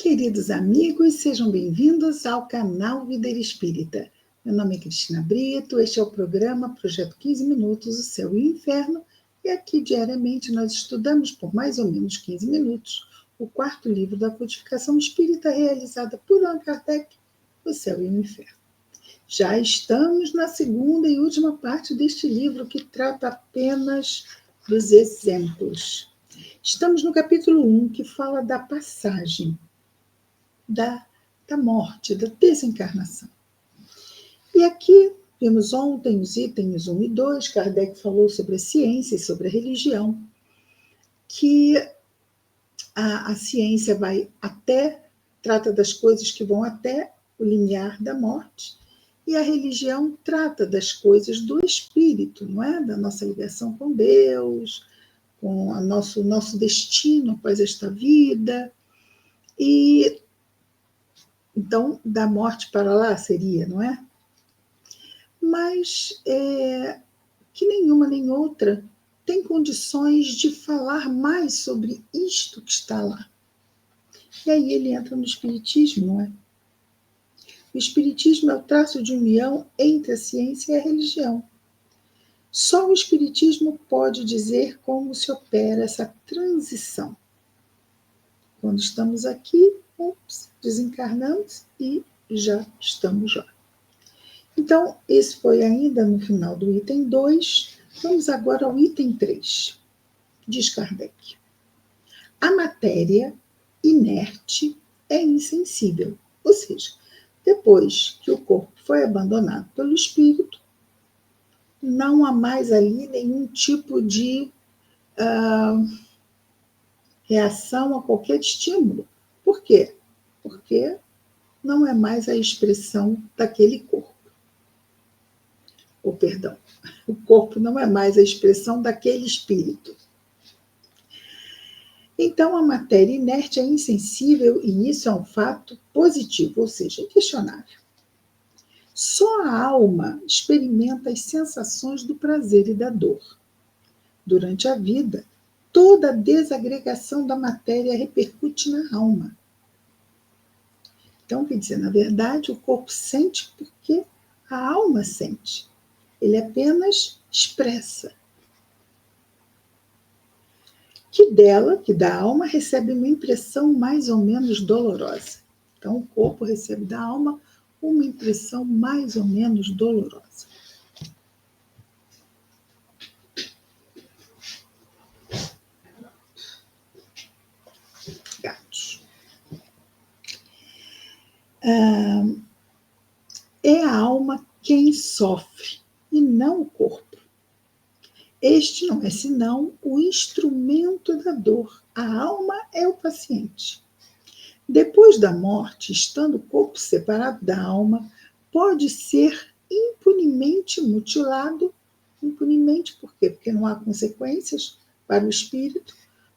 Queridos amigos, sejam bem-vindos ao canal Vida Espírita. Meu nome é Cristina Brito, este é o programa Projeto 15 Minutos, o Céu e o Inferno, e aqui diariamente nós estudamos por mais ou menos 15 minutos o quarto livro da codificação espírita realizada por Allan Kardec, O Céu e o Inferno. Já estamos na segunda e última parte deste livro que trata apenas dos exemplos. Estamos no capítulo 1, que fala da passagem, da morte, da desencarnação. E aqui vimos ontem os itens 1 e 2, Kardec falou sobre a ciência e sobre a religião, que a ciência trata das coisas que vão até o limiar da morte, e a religião trata das coisas do espírito, não é? Da nossa ligação com Deus, com o nosso destino após esta vida, e então, da morte para lá seria, não é? Mas que nenhuma nem outra tem condições de falar mais sobre isto que está lá. E aí ele entra no Espiritismo, não é? O Espiritismo é o traço de união entre a ciência e a religião. Só o Espiritismo pode dizer como se opera essa transição. Quando estamos aqui, desencarnamos e já estamos lá. Então, esse foi ainda no final do item 2. Vamos agora ao item 3. Diz Kardec: a matéria inerte é insensível, ou seja, depois que o corpo foi abandonado pelo espírito, não há mais ali nenhum tipo de reação a qualquer estímulo. Por quê? Porque não é mais a expressão daquele corpo. O corpo não é mais a expressão daquele espírito. Então, a matéria inerte é insensível e isso é um fato positivo, ou seja, inquestionável. Só a alma experimenta as sensações do prazer e da dor. Durante a vida, toda a desagregação da matéria repercute na alma. Então, quer dizer, na verdade, o corpo sente porque a alma sente. Ele apenas expressa. Que da alma, recebe uma impressão mais ou menos dolorosa. Então, o corpo recebe da alma uma impressão mais ou menos dolorosa. Gatos. É a alma quem sofre, e não o corpo. Este não é senão o instrumento da dor. A alma é o paciente. Depois da morte, estando o corpo separado da alma, pode ser impunemente mutilado. Impunemente por quê? Porque não há consequências para o espírito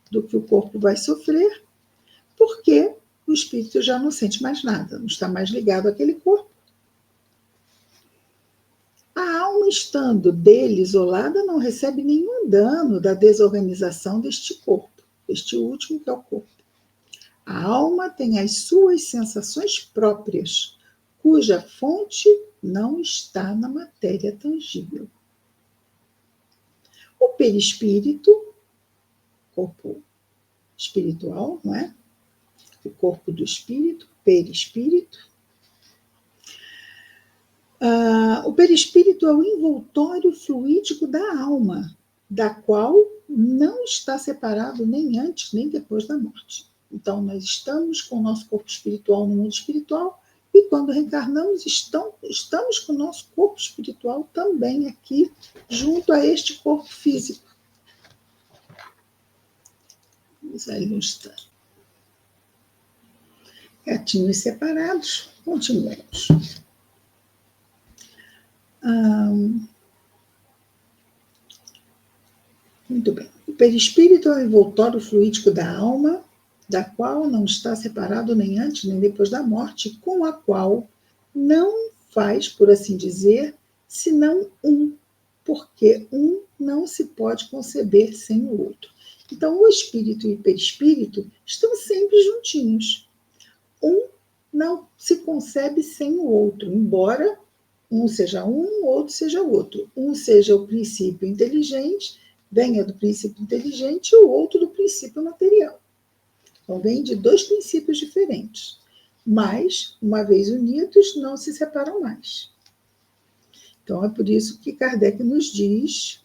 do que o corpo vai sofrer, porque o espírito já não sente mais nada, não está mais ligado àquele corpo. A alma, estando dele isolada, não recebe nenhum dano da desorganização deste corpo, este último que é o corpo. A alma tem as suas sensações próprias, cuja fonte não está na matéria tangível. O perispírito, corpo espiritual, não é? O corpo do espírito, perispírito. O perispírito é o envoltório fluídico da alma, da qual não está separado nem antes nem depois da morte. Então, nós estamos com o nosso corpo espiritual no mundo espiritual e quando reencarnamos, estamos com o nosso corpo espiritual também aqui, junto a este corpo físico. Vamos aí um instante. Gatinhos separados, continuemos. Muito bem. O perispírito é o envoltório fluídico da alma, da qual não está separado nem antes nem depois da morte, com a qual não faz, por assim dizer, senão um, porque um não se pode conceber sem o outro. Então, o espírito e o perispírito estão sempre juntinhos. um não se concebe sem o outro, embora um seja um, o outro seja outro. Um seja o princípio inteligente, venha do princípio inteligente, e o outro do princípio material. Então, vem de dois princípios diferentes. Mas, uma vez unidos, não se separam mais. Então, é por isso que Kardec nos diz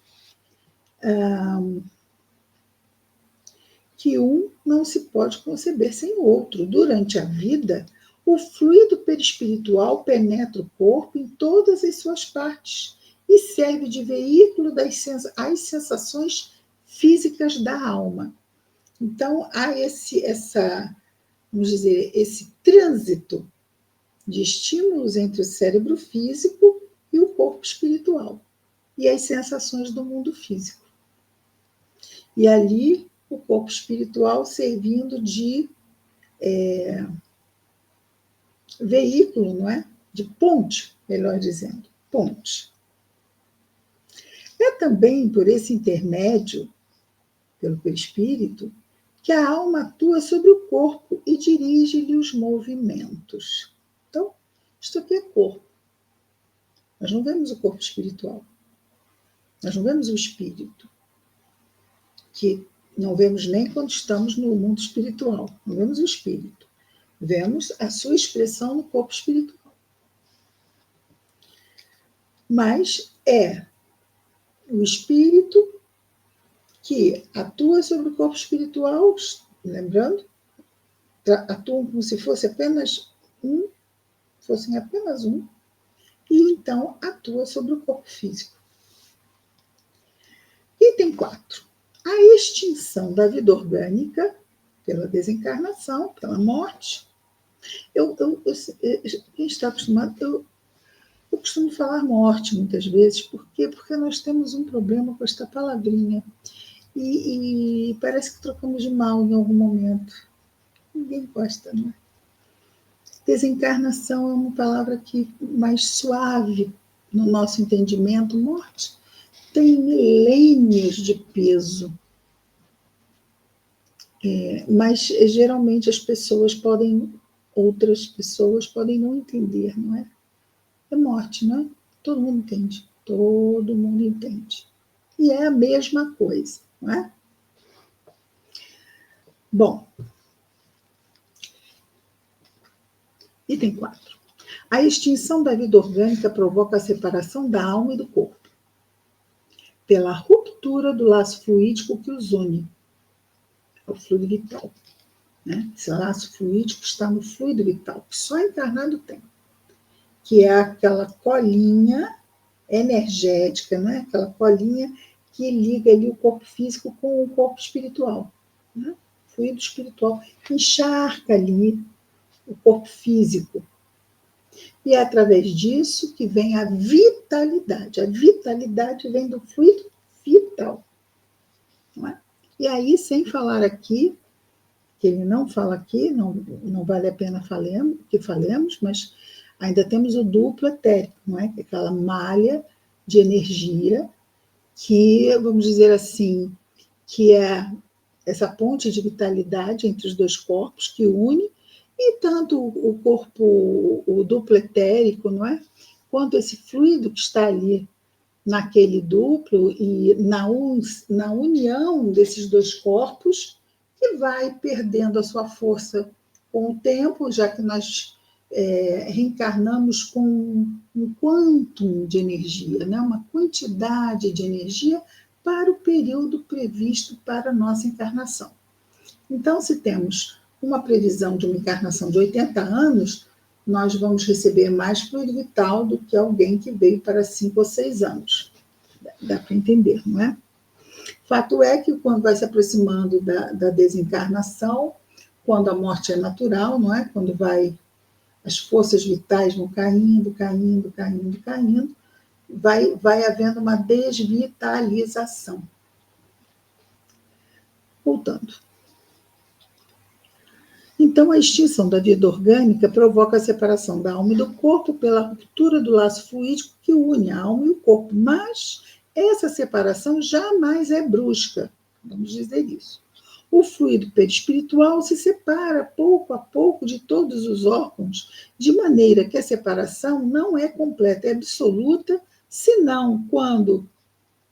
que um não se pode conceber sem o outro. Durante a vida, o fluido perispiritual penetra o corpo em todas as suas partes e serve de veículo às sensações físicas da alma. Então, há vamos dizer, esse trânsito de estímulos entre o cérebro físico e o corpo espiritual, e as sensações do mundo físico. E ali, o corpo espiritual servindo de veículo, não é? De ponte, melhor dizendo, ponte. É também por esse intermédio, pelo perispírito, que a alma atua sobre o corpo e dirige-lhe os movimentos. Então, isto aqui é corpo. Nós não vemos o corpo espiritual. Nós não vemos o espírito, que não vemos nem quando estamos no mundo espiritual. Não vemos o espírito. Vemos a sua expressão no corpo espiritual. Mas é o espírito que atua sobre o corpo espiritual, lembrando, atuam como se fossem apenas um, e então atua sobre o corpo físico. Item 4. A extinção da vida orgânica pela desencarnação, pela morte. Quem está acostumado, eu costumo falar morte muitas vezes, por quê? Porque nós temos um problema com esta palavrinha. E parece que trocamos de mal em algum momento. Ninguém gosta, não é? Desencarnação é uma palavra que mais suave no nosso entendimento. Morte tem milênios de peso. Mas geralmente outras pessoas podem não entender, não é? É morte, não é? Todo mundo entende. Todo mundo entende. E é a mesma coisa, não é? Bom, item 4. A extinção da vida orgânica provoca a separação da alma e do corpo, pela ruptura do laço fluídico que os une, é o fluido vital. Né? Esse laço fluídico está no fluido vital, que só encarnado tem, que é aquela colinha energética, né? Aquela colinha que liga ali o corpo físico com o corpo espiritual. Né? O fluido espiritual encharca ali o corpo físico. E é através disso que vem a vitalidade. A vitalidade vem do fluido vital. Não é? E aí, sem falar aqui, que ele não fala aqui, não vale a pena que falemos, mas ainda temos o duplo etérico, não é? Que é aquela malha de energia que, vamos dizer assim, que é essa ponte de vitalidade entre os dois corpos que une, e tanto o corpo, o duplo etérico, não é? Quanto esse fluido que está ali naquele duplo e na união desses dois corpos, que vai perdendo a sua força com o tempo, já que nós reencarnamos com um quantum de energia, né? Uma quantidade de energia para o período previsto para a nossa encarnação. Então, se temos uma previsão de uma encarnação de 80 anos, nós vamos receber mais fluido vital do que alguém que veio para 5 ou 6 anos. Dá para entender, não é? Fato é que quando vai se aproximando da desencarnação, quando a morte é natural, não é? Quando as forças vitais vão caindo, vai havendo uma desvitalização. Voltando. Então, a extinção da vida orgânica provoca a separação da alma e do corpo pela ruptura do laço fluídico que une a alma e o corpo. Mas essa separação jamais é brusca, vamos dizer isso. O fluido perispiritual se separa pouco a pouco de todos os órgãos, de maneira que a separação não é completa e absoluta, senão quando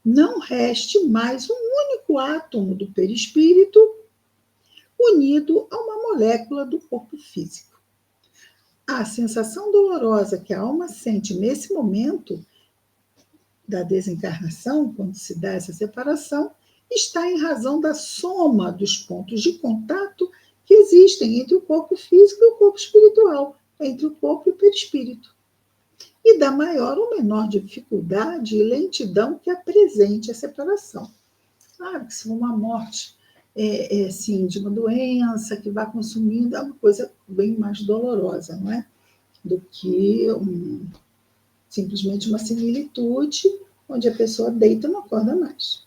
não reste mais um único átomo do perispírito unido a uma molécula do corpo físico. A sensação dolorosa que a alma sente nesse momento da desencarnação, quando se dá essa separação, está em razão da soma dos pontos de contato que existem entre o corpo físico e o corpo espiritual, entre o corpo e o perispírito, e da maior ou menor dificuldade e lentidão que apresente a separação. Claro que se for uma morte assim, de uma doença que vai consumindo, é uma coisa bem mais dolorosa, não é? Do que simplesmente uma similitude onde a pessoa deita e não acorda mais.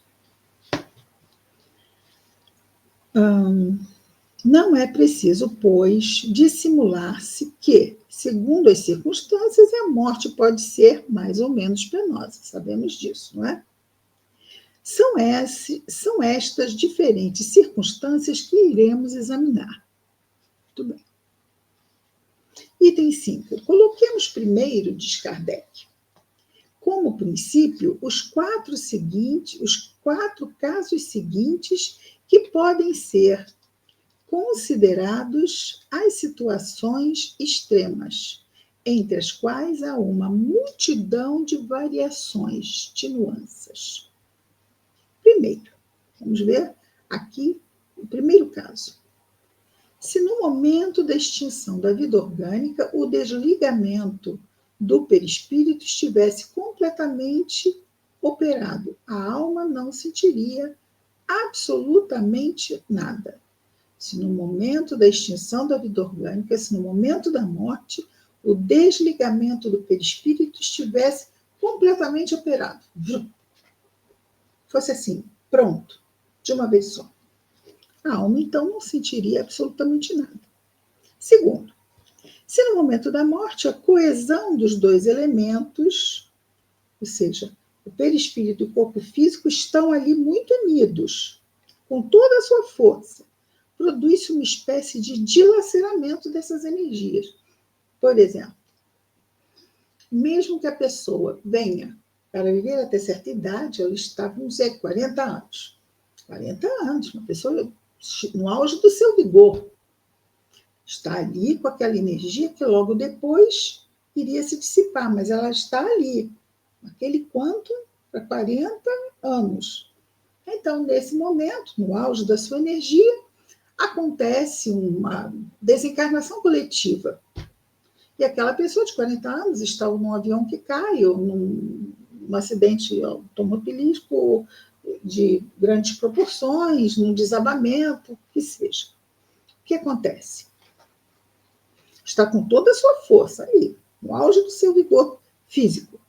Não é preciso, pois, dissimular-se que, segundo as circunstâncias, a morte pode ser mais ou menos penosa. Sabemos disso, não é? São estas diferentes circunstâncias que iremos examinar. Muito bem. Item 5. Coloquemos primeiro, diz Kardec, como princípio, os quatro casos seguintes que podem ser considerados as situações extremas, entre as quais há uma multidão de variações, de nuances. Primeiro, vamos ver aqui o primeiro caso. Se no momento da extinção da vida orgânica, o desligamento do perispírito estivesse completamente operado, a alma não sentiria absolutamente nada. Se no momento da extinção da vida orgânica, se no momento da morte, o desligamento do perispírito estivesse completamente operado, fosse assim, pronto, de uma vez só, a alma então não sentiria absolutamente nada. Segundo, se no momento da morte a coesão dos dois elementos, ou seja, o perispírito e o corpo físico, estão ali muito unidos, com toda a sua força, produz-se uma espécie de dilaceramento dessas energias. Por exemplo, mesmo que a pessoa venha para viver até certa idade, ela está, vamos dizer, 40 anos. 40 anos, uma pessoa no auge do seu vigor. Está ali com aquela energia que logo depois iria se dissipar, mas ela está ali, aquele quanto para 40 anos. Então, nesse momento, no auge da sua energia, acontece uma desencarnação coletiva. E aquela pessoa de 40 anos está num avião que cai, ou num acidente automobilístico de grandes proporções, num desabamento, o que seja. O que acontece? Está com toda a sua força aí, no auge do seu vigor físico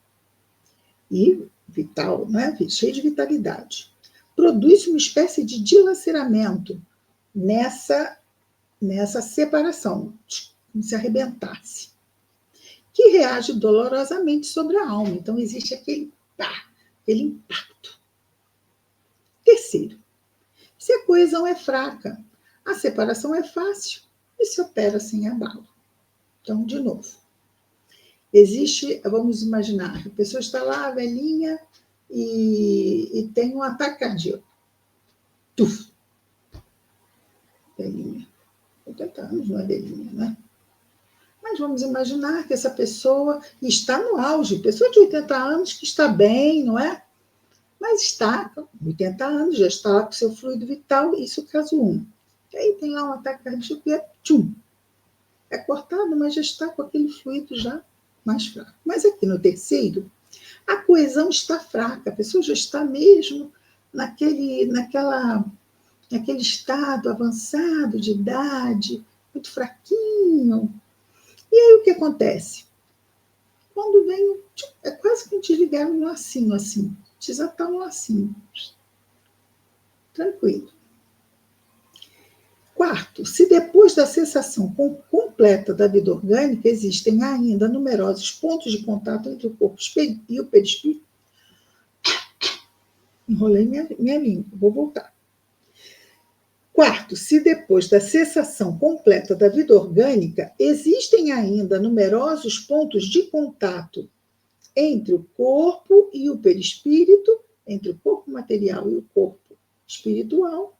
e vital, né? Cheio de vitalidade. Produz uma espécie de dilaceramento nessa separação, como se arrebentasse, que reage dolorosamente sobre a alma. Então, existe aquele impacto. Terceiro, se a coesão é fraca, a separação é fácil e se opera sem abalo. Então, de novo, existe, vamos imaginar, a pessoa está lá, velhinha, e tem um ataque cardíaco. Tuf! Velhinha. 80 anos não é velhinha, né? Mas vamos imaginar que essa pessoa está no auge, pessoa de 80 anos que está bem, não é? Mas está com 80 anos, já está lá com seu fluido vital, isso caso 1. E aí tem lá um ataque cardíaco e é cortado, mas já está com aquele fluido já mais fraco. Mas aqui no terceiro, a coesão está fraca, a pessoa já está mesmo naquele estado avançado de idade, muito fraquinho. E aí o que acontece? Quando vem, é quase que desligar um lacinho assim, desatar um lacinho. Tranquilo. Quarto, se depois da cessação completa da vida orgânica existem ainda numerosos pontos de contato entre o corpo e o perispírito, enrolei minha língua, vou voltar. Quarto, se depois da cessação completa da vida orgânica, existem ainda numerosos pontos de contato entre o corpo e o perispírito, entre o corpo material e o corpo espiritual,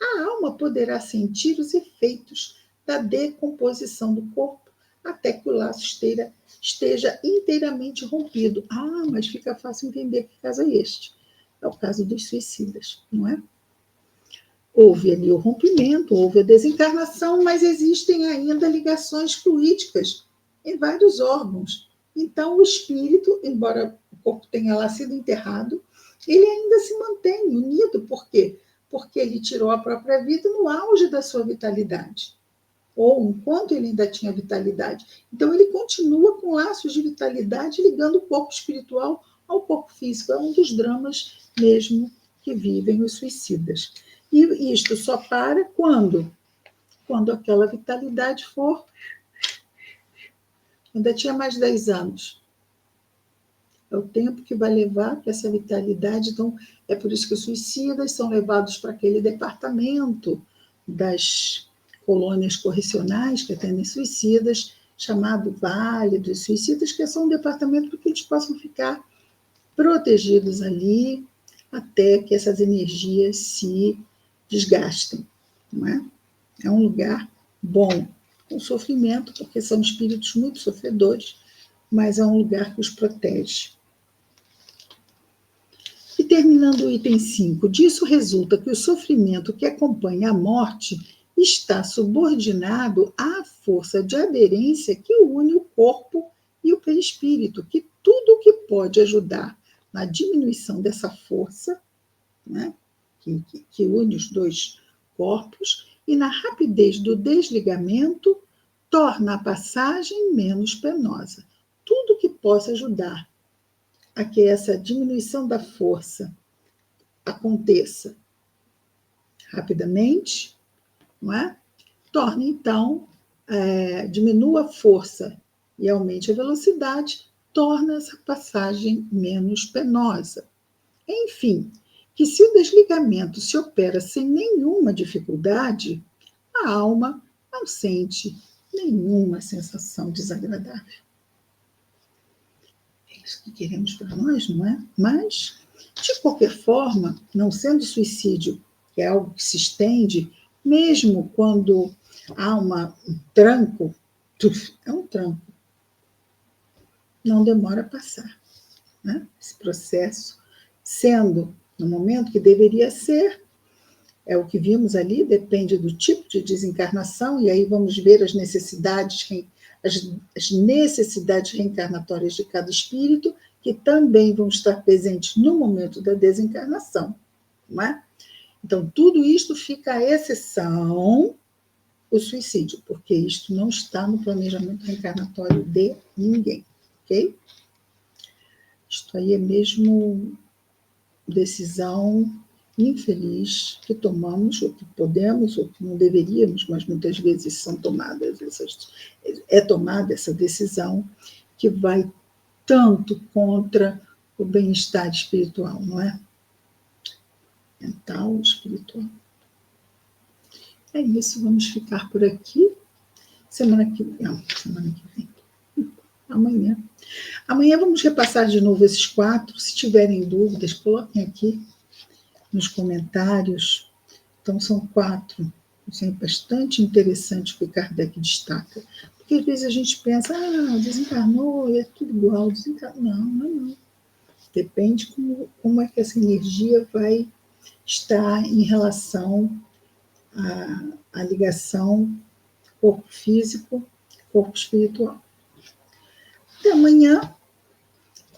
a alma poderá sentir os efeitos da decomposição do corpo até que o laço esteja inteiramente rompido. Ah, mas fica fácil entender que caso é este. É o caso dos suicidas, não é? Houve ali o rompimento, houve a desencarnação, mas existem ainda ligações fluídicas em vários órgãos. Então, o espírito, embora o corpo tenha lá sido enterrado, ele ainda se mantém unido. Por quê? Porque ele tirou a própria vida no auge da sua vitalidade, ou enquanto ele ainda tinha vitalidade. Então, ele continua com laços de vitalidade ligando o corpo espiritual ao corpo físico. É um dos dramas mesmo que vivem os suicidas. E isto só para quando? Quando aquela vitalidade for... Ainda tinha mais de 10 anos. É o tempo que vai levar para essa vitalidade. Então, é por isso que os suicidas são levados para aquele departamento das colônias correcionais que atendem suicidas, chamado Vale dos Suicidas, que é só um departamento para que eles possam ficar protegidos ali até que essas energias se desgastem, não é? É um lugar bom, com sofrimento, porque são espíritos muito sofredores, mas é um lugar que os protege. E terminando o item 5, disso resulta que o sofrimento que acompanha a morte está subordinado à força de aderência que une o corpo e o perispírito, que tudo que pode ajudar na diminuição dessa força, né, que une os dois corpos, e na rapidez do desligamento, torna a passagem menos penosa. Tudo que possa ajudar a que essa diminuição da força aconteça rapidamente, não é? Torna, então, diminua a força e aumente a velocidade, torna essa passagem menos penosa. Enfim, que se o desligamento se opera sem nenhuma dificuldade, a alma não sente nenhuma sensação desagradável. É isso que queremos para nós, não é? Mas, de qualquer forma, não sendo suicídio, que é algo que se estende, mesmo quando há um tranco, é um tranco, não demora a passar, né? Esse processo, sendo no momento que deveria ser, é o que vimos ali, depende do tipo de desencarnação, e aí vamos ver as necessidades reencarnatórias de cada espírito, que também vão estar presentes no momento da desencarnação, não é? Então, tudo isto fica à exceção o suicídio, porque isto não está no planejamento reencarnatório de ninguém, ok? Isto aí é mesmo decisão infeliz que tomamos, ou que podemos, ou que não deveríamos, mas muitas vezes são tomadas é tomada essa decisão que vai tanto contra o bem-estar espiritual, não é? Mental, espiritual. É isso, vamos ficar por aqui. Semana que vem. Amanhã. Amanhã vamos repassar de novo esses 4. Se tiverem dúvidas, coloquem aqui nos comentários. Então, são 4. Isso é bastante interessante o que Kardec destaca. Porque às vezes a gente pensa, desencarnou, é tudo igual. Não. Depende como é que essa energia vai estar em relação à ligação corpo físico, corpo espiritual. Até amanhã,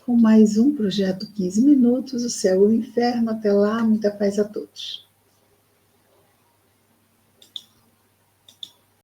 com mais um Projeto 15 Minutos, o céu e o inferno. Até lá, muita paz a todos.